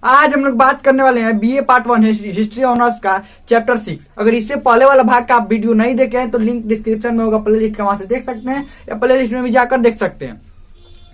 आज हम लोग बात करने वाले हैं बीए पार्ट 1 हिस्ट्री ऑनर्स का चैप्टर 6। अगर इससे पहले वाला भाग का आप वीडियो नहीं देखे हैं तो लिंक डिस्क्रिप्शन में होगा, प्ले लिस्ट का, वहां से देख सकते हैं या प्ले लिस्ट में भी जाकर देख सकते हैं।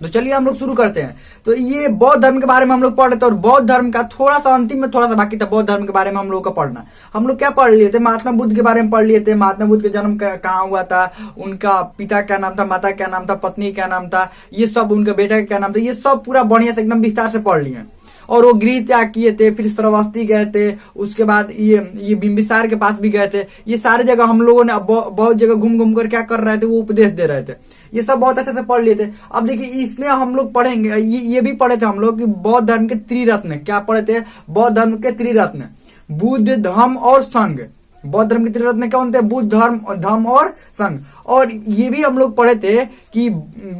तो चलिए हम लोग शुरू करते हैं। तो ये बौद्ध धर्म के बारे में हम लोग पढ़ रहे थे और बौद्ध धर्म का थोड़ा सा अंतिम में थोड़ा सा बाकी था बौद्ध धर्म के बारे में हम लोग का पढ़ना। हम लोग क्या पढ़ लिए थे? महात्मा बुद्ध के बारे में पढ़ लिए थे। महात्मा बुद्ध का जन्म कहाँ हुआ था, उनका पिता क्या नाम था, माता क्या नाम था, पत्नी क्या नाम था, ये सब, उनका बेटा का क्या नाम था, ये सब पूरा बढ़िया से एकदम विस्तार से पढ़ लिए। और वो गृह त्याग किए थे, फिर श्रावस्ती गए थे, उसके बाद ये बिंबिसार के पास भी गए थे। ये सारे जगह हम लोगों ने बहुत जगह घूम घूम कर क्या कर रहे थे, वो उपदेश दे रहे थे। ये सब बहुत अच्छे से पढ़ लिए थे। अब देखिए इसमें हम लोग पढ़ेंगे, ये भी पढ़े थे हम लोग कि बौद्ध धर्म के त्रिरत्न। क्या पढ़े थे? बौद्ध धर्म के त्रिरत्न, बुद्ध, धम्म और संघ। बौद्ध धर्म के त्रिरत्न कौन थे? बुद्ध, धम्म और संघ। और ये भी हम लोग पढ़े थे कि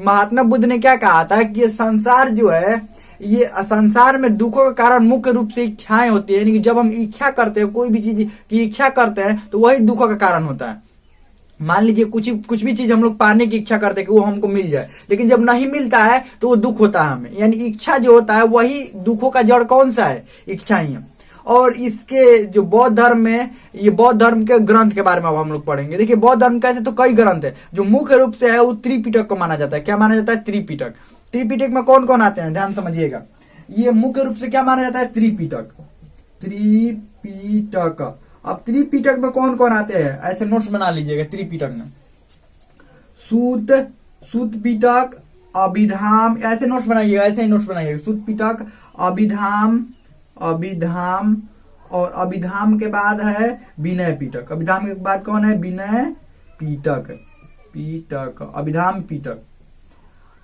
महात्मा बुद्ध ने क्या कहा था कि संसार जो है, ये संसार में दुखों का कारण मुख्य रूप से इच्छाएं होती है। यानी कि जब हम इच्छा करते हैं, कोई भी चीज की इच्छा करते हैं तो वही दुखों का कारण होता है। मान लीजिए कुछ भी चीज हम लोग पाने की इच्छा करते हैं कि वो हमको मिल जाए, लेकिन जब नहीं मिलता है तो वो दुख होता है हमें। यानी इच्छा जो होता है वही दुखों का जड़ कौन सा है? इच्छा ही है। और इसके जो बौद्ध धर्म में, ये बौद्ध धर्म के ग्रंथ के बारे में अब हम लोग पढ़ेंगे। देखिए बौद्ध धर्म कैसे, तो कई ग्रंथ है जो मुख्य रूप से है वो त्रिपिटक को माना जाता है। क्या माना जाता है? त्रिपिटक। त्रिपिटक में कौन कौन आते हैं ध्यान समझिएगा। ये मुख्य रूप से क्या माना जाता है? त्रिपिटक। त्रिपिटक। अब त्रिपिटक में कौन कौन आते हैं ऐसे नोट्स बना लीजिएगा। त्रिपिटक में सूत पिटक, अभिधाम, ऐसे नोट्स बनाइएगा, ऐसे ही नोट्स बनाइएगा। सूत पिटक, अभिधाम और अभिधाम के बाद है विनय पिटक। अभिधाम के बाद कौन है? विनय पिटक, अभिधाम पिटक।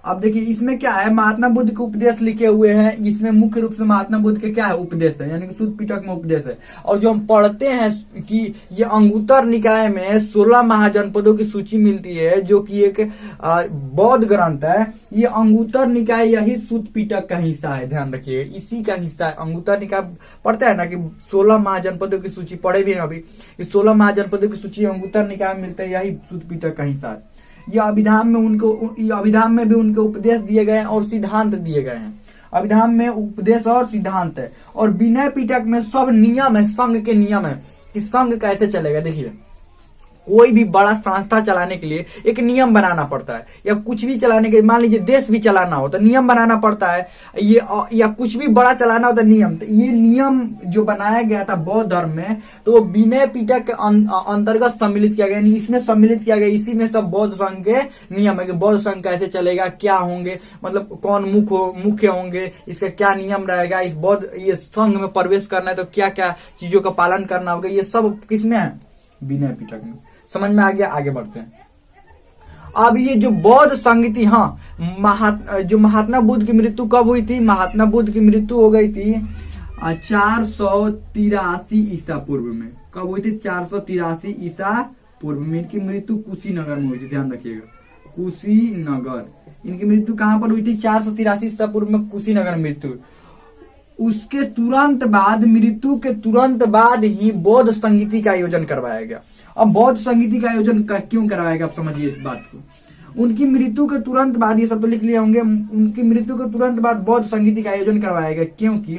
अब देखिए इसमें क्या है, महात्मा बुद्ध के उपदेश लिखे हुए हैं। इसमें मुख्य रूप से महात्मा बुद्ध के क्या है? उपदेश है, यानी कि सूत पिटक में उपदेश है। और जो हम पढ़ते हैं कि ये अंगुत्तर निकाय में 16 महाजनपदों की सूची मिलती है, जो कि एक बौद्ध ग्रंथ है। ये अंगुत्तर निकाय यही सूत पिटक का हिस्सा है, ध्यान रखिए, इसी का हिस्सा है। अंगुत्तर निकाय पढ़ते हैं ना कि 16 महाजनपदों की सूची पढ़े भी है अभी। 16 महाजनपदों की सूची अंगुत्तर निकाय में मिलते है, यही सूत पिटक का हिस्सा है। ये अभिधाम में भी उनके उपदेश दिए गए हैं और सिद्धांत दिए गए हैं। अभिधाम में उपदेश और सिद्धांत है। और विनय पिटक में सब नियम है, संघ के नियम है कि संघ कैसे चलेगा। देखिए कोई भी बड़ा संस्था चलाने के लिए एक नियम बनाना पड़ता है, या कुछ भी चलाने के, मान लीजिए देश भी चलाना हो तो नियम बनाना पड़ता है। ये या कुछ भी बड़ा चलाना होता है नियम। तो ये नियम जो बनाया गया था बौद्ध धर्म में, तो वो विनय पिटक के अंतर्गत सम्मिलित किया गया, इसमें सम्मिलित किया गया। इसी में सब बौद्ध संघ के नियम है कि बौद्ध संघ कैसे चलेगा, क्या होंगे, मतलब कौन मुख्य होंगे, इसका क्या नियम रहेगा, इस बौद्ध ये संघ में प्रवेश करना है तो क्या क्या चीजों का पालन करना होगा। ये सब किसमें है? विनय पिटक में। समझ में आ गया? आगे बढ़ते हैं। अब ये जो बौद्ध संगति, जो महात्मा बुद्ध की मृत्यु कब हुई थी? महात्मा बुद्ध की मृत्यु हो गई थी 483 ईसा पूर्व में। कब हुई थी? 483 ईसा पूर्व में। इनकी मृत्यु कुशीनगर में हुई थी, ध्यान रखिएगा, कुशीनगर। इनकी मृत्यु कहां पर हुई थी? 483 ईसा पूर्व में कुशीनगर में मृत्यु। उसके तुरंत बाद, मृत्यु के तुरंत बाद ही बौद्ध संगीति का आयोजन करवाया गया। अब बौद्ध संगीति का आयोजन क्यों करवाया गया, आप समझिए इस बात को। उनकी मृत्यु के तुरंत बाद, ये सब तो लिख लिए होंगे, उनकी मृत्यु के तुरंत बाद बौद्ध संगीति का आयोजन करवाया गया क्योंकि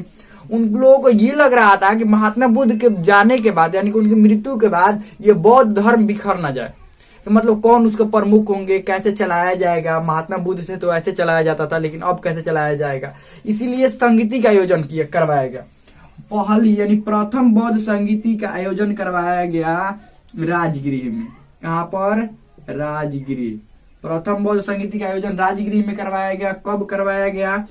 उन लोगों को ये लग रहा था कि महात्मा बुद्ध के जाने के बाद, यानी कि उनकी मृत्यु के बाद, ये बौद्ध धर्म बिखर न जाए। तो मतलब कौन उसके प्रमुख होंगे, कैसे चलाया जाएगा। महात्मा बुद्ध से तो ऐसे चलाया जाता था, लेकिन अब कैसे चलाया जाएगा, इसीलिए संगीति का आयोजन करवाया गया। पहली यानी प्रथम बौद्ध संगीति का आयोजन करवाया गया राजगृह में। कहां पर? राजगृह। प्रथम बौद्ध संगीति का आयोजन राजगृह में करवाया गया। कब करवाया गया?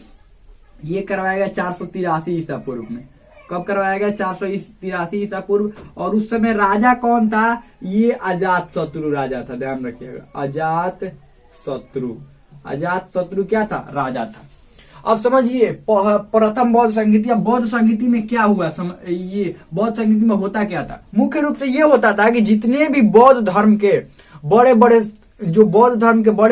ये करवाया गया 483 ईसा पूर्व में। कब करवाया गया? 483 ईसा पूर्व। और उस समय राजा कौन था? ये अजात शत्रु राजा था, ध्यान रखिएगा, अजात शत्रु क्या था? राजा था। अब समझिए प्रथम बौद्ध संगीति। अब बौद्ध संगीति में क्या हुआ, ये बौद्ध संगीति में होता क्या था? मुख्य रूप से ये होता था कि जितने भी बौद्ध धर्म के बड़े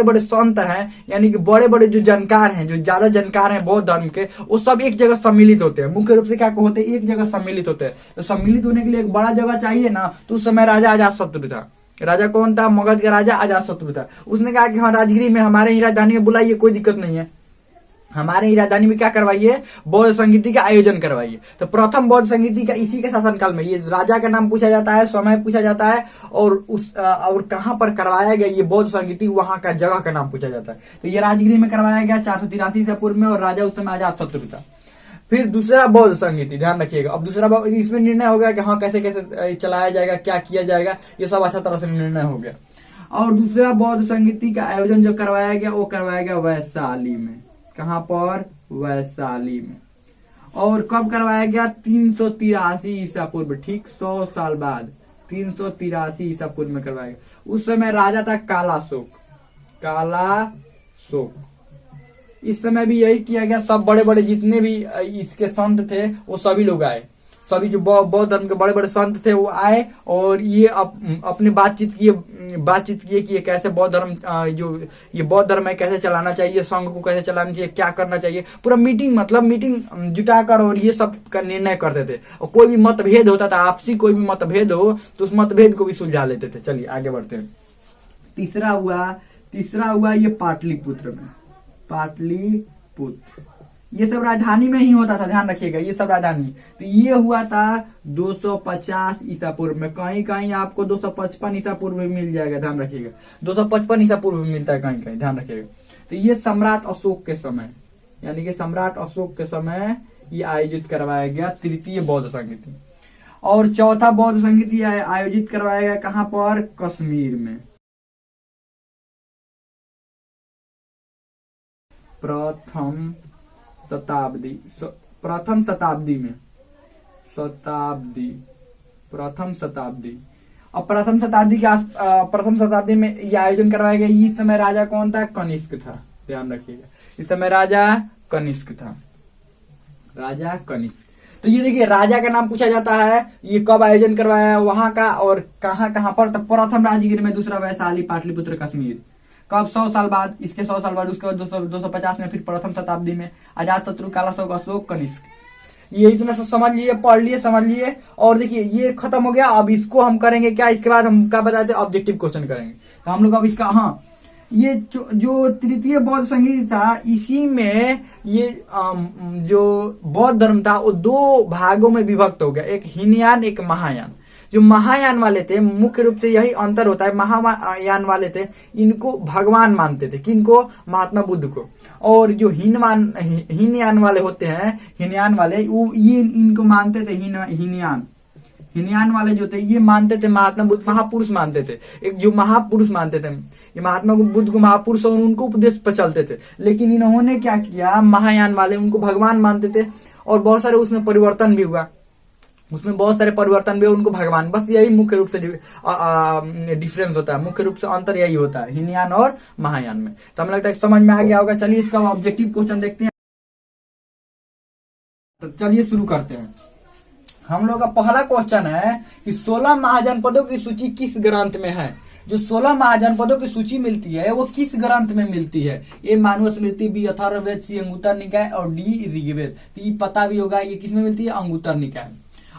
बड़े संत हैं, यानी कि बड़े बड़े जो जानकार हैं, जो ज्यादा जानकार हैं बौद्ध धर्म के, वो सब एक जगह सम्मिलित होते हैं। मुख्य रूप से क्या होते हैं? एक जगह सम्मिलित होते हैं। तो सम्मिलित होने के लिए एक बड़ा जगह चाहिए ना, तो उस समय राजा अजातशत्रु था। राजा कौन था? मगध का राजा अजातशत्रु था। उसने कहा कि हाँ, राजगृह में हमारे ही राजधानी में बुलाइए, कोई दिक्कत नहीं है। हमारे राजधानी में क्या करवाइए, बौद्ध संगीति का आयोजन करवाइए। तो प्रथम बौद्ध संगीति का इसी के शासनकाल में, ये राजा का नाम पूछा जाता है, समय पूछा जाता है, और और कहां पर करवाया गया ये बौद्ध संगीति, वहां का जगह का नाम पूछा जाता है। तो ये राजगीर में करवाया गया 483 ईसा पूर्व में, और राजा उस समय अजात शत्रु था। फिर दूसरा बौद्ध संगीति, ध्यान रखिएगा। अब दूसरा इसमें निर्णय हो गया कि हाँ कैसे कैसे चलाया जाएगा, क्या किया जाएगा, ये सब अच्छा तरह से निर्णय हो गया। और दूसरा बौद्ध संगीति का आयोजन जो करवाया गया वो करवाया गया वैशाली में। कहां पर, वैशाली में। और कब करवाया गया, 383 ईसा पूर्व, ठीक 100 साल बाद 383 ईसा पूर्व में करवाया गया। उस समय राजा था कालाशोक, कालाशोक। इस समय भी यही किया गया, सब बड़े बड़े जितने भी इसके संत थे वो सभी लोग आए, सभी जो बौद्ध धर्म के बड़े बड़े संत थे वो आए, और ये अपने बातचीत किए कि ये कैसे बौद्ध धर्म, जो ये बौद्ध धर्म है कैसे चलाना चाहिए, संघ को कैसे चलाना चाहिए, क्या करना चाहिए, पूरा मीटिंग जुटाकर और ये सब का निर्णय करते थे। और कोई भी मतभेद होता था, आपसी कोई भी मतभेद हो तो उस मतभेद को भी सुलझा लेते थे। चलिए आगे बढ़ते हैं। तीसरा हुआ ये पाटलिपुत्र में, पाटलिपुत्र। ये सब राजधानी में ही होता था, ध्यान रखिएगा, ये सब राजधानी। तो ये हुआ था 250 ईसा पूर्व में, कहीं कहीं आपको 255 ईसा पूर्व में मिल जाएगा, ध्यान रखिएगा। 255 ईसा पूर्व में मिलता है कहीं कहीं, ध्यान रखिएगा। तो ये सम्राट अशोक के समय, यानी कि सम्राट अशोक के समय ये आयोजित करवाया गया तृतीय बौद्ध संगीति। और चौथा बौद्ध संगीति आयोजित करवाया गया कहां पर, कश्मीर में। प्रथम शताब्दी में, प्रथम शताब्दी में यह आयोजन करवाया गया। इस समय राजा कौन था, कनिष्क था, ध्यान रखिएगा। इस समय राजा कनिष्क था, राजा कनिष्क। तो ये देखिए राजा का नाम पूछा जाता है, ये कब आयोजन करवाया वहां का और कहां पर। तो प्रथम राजगीर में, दूसरा वैशाली, पाटलिपुत्र, कश्मीर। कब, 100 साल बाद, इसके 100 साल बाद, उसके बाद 250 में, फिर प्रथम शताब्दी में अजात शत्रु, कालाशोक, अशोक, कनिष्क। ये इतना सब समझ लिए, पढ़ लिए, समझ लिए। और देखिए ये खत्म हो गया। अब इसको हम करेंगे क्या, इसके बाद हम क्या बताते हैं, ऑब्जेक्टिव क्वेश्चन करेंगे। तो हम लोग अब इसका, हाँ, ये जो तृतीय बौद्ध संगीत था, इसी में ये जो बौद्ध धर्म था वो 2 भागों में विभक्त हो गया, एक हीनयान, एक महायान। जो महायान वाले थे, मुख्य रूप से यही अंतर होता है, महायान वाले थे इनको भगवान मानते थे, किनको, महात्मा बुद्ध को। और जो हीनयान वाले होते हैं, हीनयान वाले, ये इनको मानते थे हीनयान वाले जो थे ये मानते थे महात्मा बुद्ध, महापुरुष मानते थे, एक जो महापुरुष मानते थे, ये महात्मा बुद्ध को महापुरुष और उनको उपदेश पर चलते थे। लेकिन इन्होंने क्या किया, महायान वाले उनको भगवान मानते थे, और बहुत सारे उसमें परिवर्तन भी हुआ, उनको भगवान, बस यही मुख्य रूप से डिफरेंस होता है, मुख्य रूप से अंतर यही होता है हीनयान और महायान में। तो हमें लगता है समझ में आ गया होगा। चलिए इसका ऑब्जेक्टिव क्वेश्चन देखते हैं। तो चलिए शुरू करते हैं। हम लोग का पहला क्वेश्चन है कि 16 महाजनपदों की सूची किस ग्रंथ में है। जो 16 महाजनपदों की सूची मिलती है वो किस ग्रंथ में मिलती है। ए मानुस्मृति, बी अथर्ववेद, सी अंगुत्तर निकाय और डी ऋग्वेद। तो ये पता भी होगा ये किस में मिलती है, अंगुत्तर निकाय।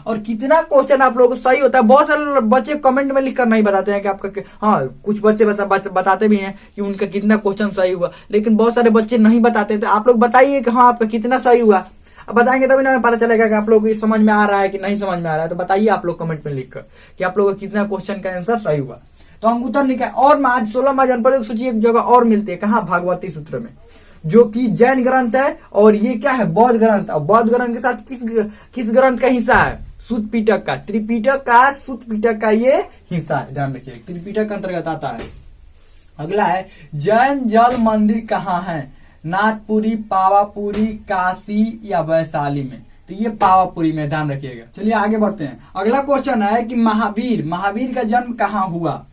और कितना क्वेश्चन आप लोगों को सही होता है, बहुत सारे बच्चे कमेंट में लिखकर नहीं बताते हैं कि आपका, हाँ कुछ बच्चे बताते भी हैं कि उनका कितना क्वेश्चन सही हुआ, लेकिन बहुत सारे बच्चे नहीं बताते। तो आप लोग बताइए कि हाँ आपका कितना सही हुआ। अब बताएंगे तभी ना हमें पता चलेगा कि आप लोगों को समझ में आ रहा है कि नहीं समझ में आ रहा है। तो बताइए आप लोग कमेंट में लिखकर कि आप लोगों को कितना क्वेश्चन का आंसर सही हुआ। तो अंगुत्तर निकाय और 16 महाजनपदों की सूची एक जगह और मिलती है, कहाँ, भागवती सूत्र में, जो कि जैन ग्रंथ है। और ये क्या है, बौद्ध ग्रंथ। और बौद्ध ग्रंथ के साथ किस ग्रंथ का हिस्सा है, सुत्त पिटक का, त्रिपिटक का, सुत्त पिटक का ये हिस्सा है, ध्यान रखिए, त्रिपिटक के अंतर्गत आता है। अगला है जैन जल मंदिर कहाँ है, नाथपुरी, पावापुरी, काशी या वैशाली में। तो ये पावापुरी में, ध्यान रखिएगा। चलिए आगे बढ़ते हैं। अगला क्वेश्चन है कि महावीर का जन्म कहाँ हुआ।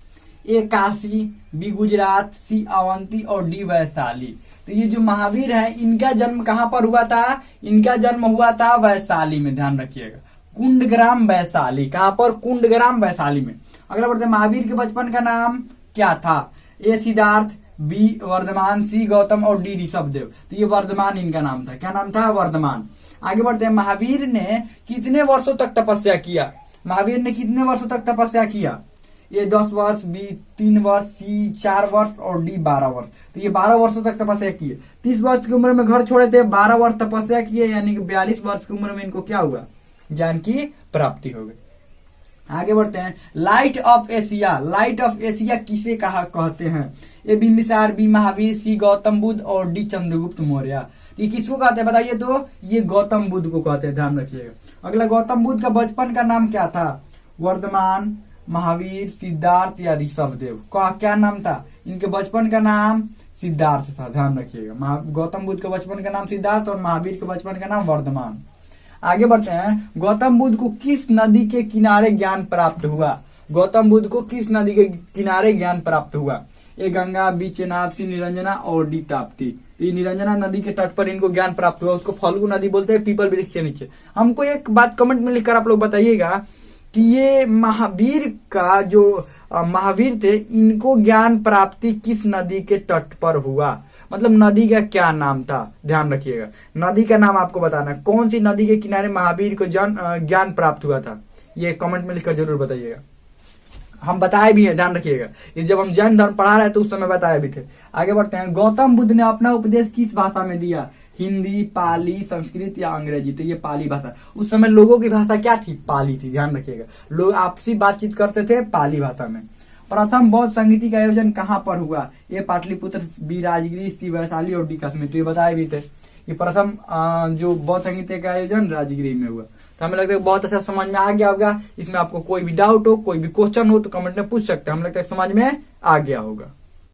ए काशी, बी गुजरात, सी अवंती और डी वैशाली। तो ये जो महावीर है इनका जन्म कहाँ पर हुआ था, इनका जन्म हुआ था वैशाली में, ध्यान रखिएगा, कुंडग्राम वैशाली। कहाँ पर, कुंडग्राम वैशाली में। अगला बढ़ते हैं, महावीर के बचपन का नाम क्या था। ए सिद्धार्थ, बी वर्धमान, सी गौतम और डी ऋषभदेव। तो ये वर्धमान इनका नाम था, क्या नाम था, वर्धमान। आगे बढ़ते हैं, महावीर ने कितने वर्षों तक तपस्या किया। महावीर ने कितने वर्षों तक तपस्या किया। ए 10 वर्ष, बी 3 वर्ष, सी 4 वर्ष और डी 12 वर्ष। तो ये 12 वर्षों तक तपस्या की है। 30 वर्ष की उम्र में घर छोड़े थे, 12 वर्ष तपस्या किए, यानी कि 42 वर्ष की उम्र में इनको क्या हुआ, ज्ञान की प्राप्ति हो गई। आगे बढ़ते हैं। Light of Asia, light of Asia किसे कहते हैं? ए बिंबिसार, बी महावीर, सी गौतम बुद्ध और डी चंद्रगुप्त मौर्य। ये किसको कहते हैं बताइए? तो ये गौतम बुद्ध को कहते हैं, ध्यान रखिएगा। अगला, गौतम बुद्ध का बचपन का नाम क्या था? वर्धमान, महावीर, सिद्धार्थ या ऋषभदेव। क्या नाम था? इनके बचपन का नाम सिद्धार्थ था, ध्यान रखिएगा। गौतम बुद्ध का बचपन का नाम सिद्धार्थ और महावीर के बचपन का नाम वर्धमान। आगे बढ़ते हैं। गौतम बुद्ध को किस नदी के किनारे ज्ञान प्राप्त हुआ? गौतम बुद्ध को किस नदी के किनारे ज्ञान प्राप्त हुआ? ए गंगा, बी चेनाब, सी निरंजना और डी ताप्ती। तो ये निरंजना नदी के तट पर इनको ज्ञान प्राप्त हुआ। उसको फल्गु नदी बोलते हैं, पीपल वृक्ष के नीचे। हमको एक बात कमेंट में लिखकर आप लोग बताइएगा कि ये महावीर का जो महावीर थे, इनको ज्ञान प्राप्ति किस नदी के तट पर हुआ? मतलब नदी का क्या नाम था, ध्यान रखिएगा। नदी का नाम आपको बताना है। कौन सी नदी के किनारे महावीर को ज्ञान प्राप्त हुआ था, ये कमेंट में लिखकर जरूर बताइएगा। हम बताए भी हैं, ध्यान रखिएगा। ये जब हम जैन धर्म पढ़ा रहे थे उस समय बताए भी थे। आगे बढ़ते हैं। गौतम बुद्ध ने अपना उपदेश किस भाषा में दिया? हिंदी, पाली, संस्कृत या अंग्रेजी? तो ये पाली भाषा। उस समय लोगों की भाषा क्या थी? पाली थी, ध्यान रखिएगा। लोग आपसी बातचीत करते थे पाली भाषा में। प्रथम बौद्ध संगीति का आयोजन कहाँ पर हुआ? ए पाटलिपुत्र, बी राजगिरी, सी वैशाली और डी कश्मीर। तो ये बताए भी थे। ये प्रथम जो बौद्ध संगीति का आयोजन राजगिरी में हुआ। तो हमें लगता है बहुत अच्छा समझ में आ गया होगा। इसमें आपको कोई भी डाउट हो, कोई भी क्वेश्चन हो तो कमेंट में पूछ सकते हैं। हमें लगता है समझ में आ गया होगा।